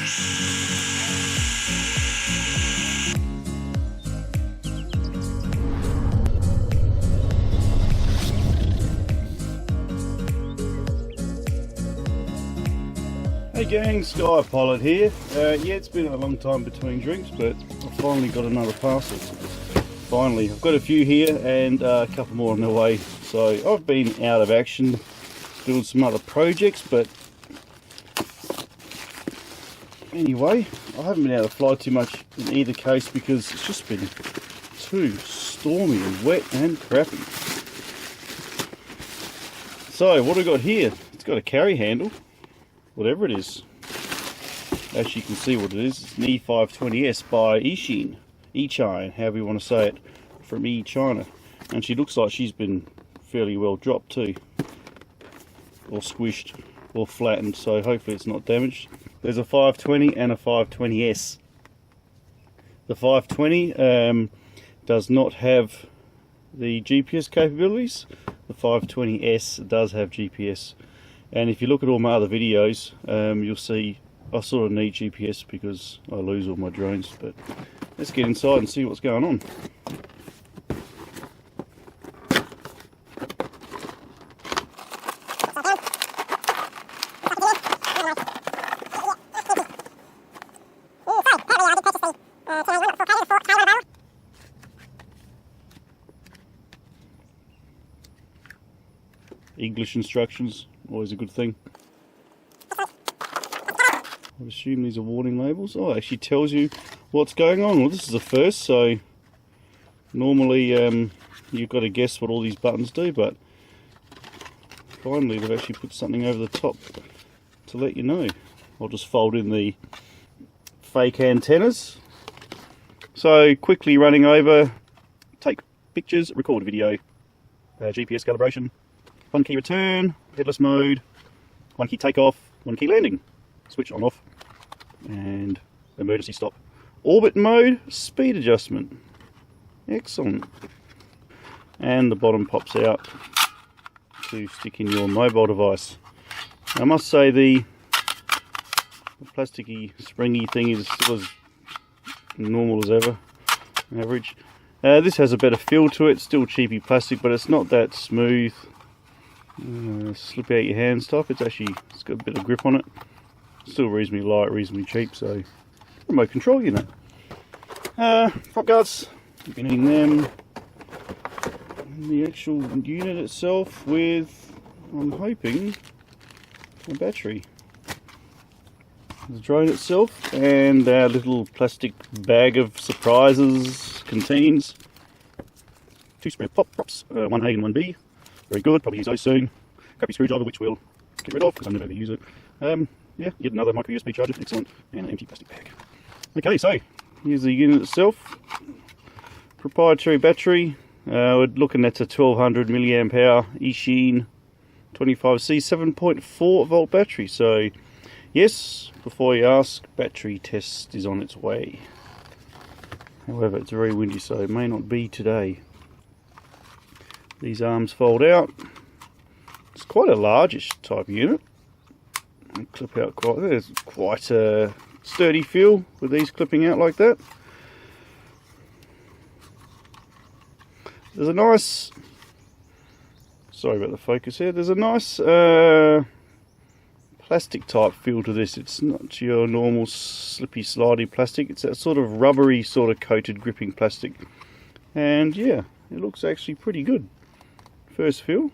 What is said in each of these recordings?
Hey gang, Sky Pilot here. Yeah, it's been a long time between drinks, but I finally got another parcel. Finally, I've got a few here and a couple more on the way. So I've been out of action doing some other projects, but anyway, I haven't been able to fly too much in either case because it's just been too stormy and wet and crappy. So what have I got here? It's got a carry handle, whatever it is. As you can see what it is, it's an E520S by Eachine, however you want to say it, from China. And she looks like she's been fairly well dropped too, or squished or flattened, so hopefully it's not damaged. There's a 520 and a 520S. The 520 does not have the GPS capabilities. The 520S does have GPS. And if you look at all my other videos, you'll see I sort of need GPS because I lose all my drones. But let's get inside and see what's going on. English instructions, always a good thing. I assume these are warning labels. Oh, it actually tells you what's going on. Well, this is the first, so normally you've got to guess what all these buttons do, but finally they've actually put something over the top to let you know. I'll just fold in the fake antennas. So quickly running over, take pictures, record video, GPS calibration, 1 key return, headless mode, 1 key takeoff, 1 key landing, switch on off, and emergency stop. Orbit mode, speed adjustment. Excellent. And the bottom pops out to stick in your mobile device. I must say the plasticky, springy thing is still as normal as ever, average. This has a better feel to it, still cheapy plastic, but it's not that smooth. Slip out your hand stuff. It's got a bit of grip on it. Still reasonably light, reasonably cheap. So remote control unit. Prop guards, you've been needing them. And the actual unit itself with, I'm hoping, a battery. The drone itself and our little plastic bag of surprises contains 2 spare props, 1A and 1B. Very good, probably use those soon. Crappy screwdriver, which we'll get rid of because I never ever use it. Yeah, get another micro USB charger, excellent, and an empty plastic bag. Okay, so here's the unit itself. Proprietary battery. We're looking at a 1200 milliamp hour Eachine 25C 7.4 volt battery. So yes, before you ask, battery test is on its way. However, it's very windy, so it may not be today. These arms fold out. It's quite a largish type unit. And clip out quite. There's quite a sturdy feel with these clipping out like that. There's a nice. Sorry about the focus here. There's a nice plastic type feel to this. It's not your normal slippy, slidey plastic. It's that sort of rubbery, sort of coated, gripping plastic. And yeah, it looks actually pretty good. First feel.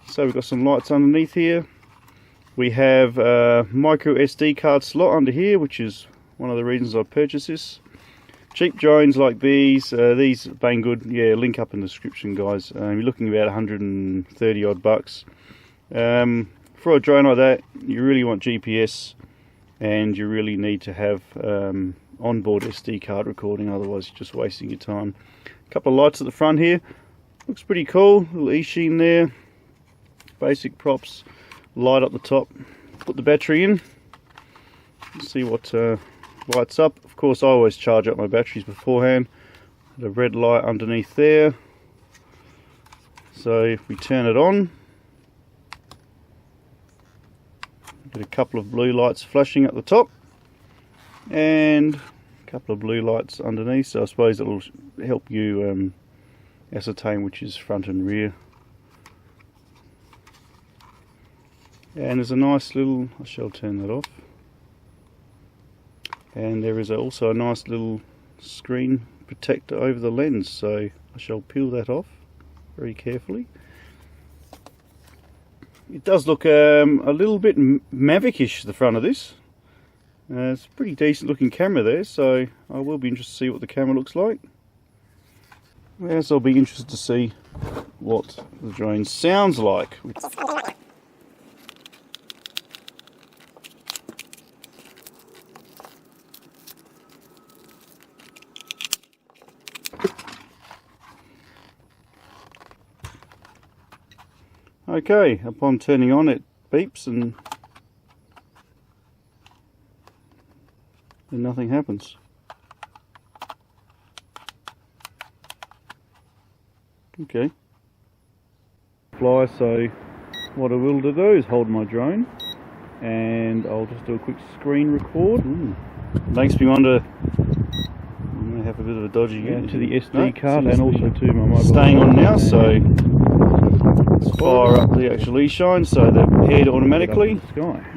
So we've got some lights underneath here. We have a micro SD card slot under here, which is one of the reasons I purchased this. Cheap drones like these bang good. Yeah, link up in the description, guys. You're looking about 130 odd bucks. For a drone like that, you really want GPS, and you really need to have onboard SD card recording, otherwise you're just wasting your time. A couple of lights at the front here. Looks pretty cool. Little Eachine there. Basic props. Light up the top. Put the battery in. See what lights up. Of course, I always charge up my batteries beforehand. The red light underneath there. So if we turn it on, get a couple of blue lights flashing at the top. and a couple of blue lights underneath, so I suppose it will help you ascertain which is front and rear. And there's a nice little, I shall turn that off, and there is also a nice little screen protector over the lens, so I shall peel that off very carefully. It does look a little bit Mavic-ish, the front of this. It's a pretty decent looking camera there, so I will be interested to see what the camera looks like. Yes, I'll be interested to see what the drone sounds like. Okay, upon turning on it beeps and nothing happens. Okay. Fly, so what I will do is hold my drone and I'll just do a quick screen record. Makes me wonder, I may have a bit of a dodgy to the SD card and also to my mobile. Staying on now, so let's fire up the actual Eachine, so they're paired automatically.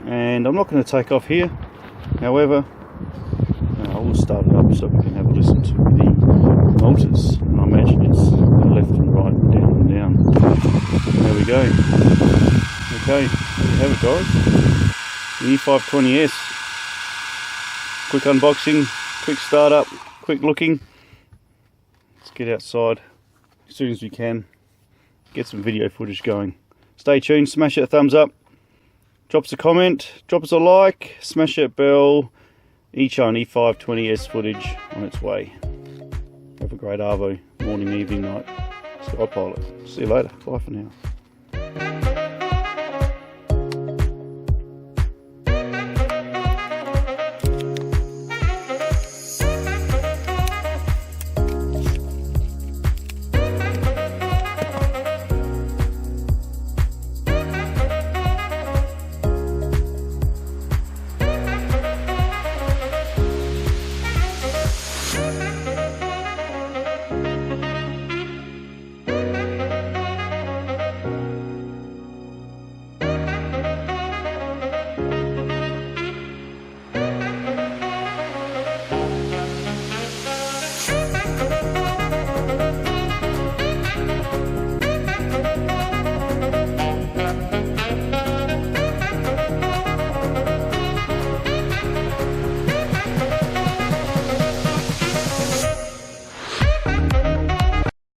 And I'm not going to take off here, however, I will start it up so we can have a listen to the motors. I imagine it's left and right, down and down. There we go. Okay, there you have it, guys. The E520S. Quick unboxing, quick startup, quick looking. Let's get outside as soon as we can. Get some video footage going. Stay tuned, smash that thumbs up, drop us a comment, drop us a like, smash that bell. Eachine E520S footage on its way. Have a great Arvo, morning, evening, night. Sky Pilot. See you later. Bye for now.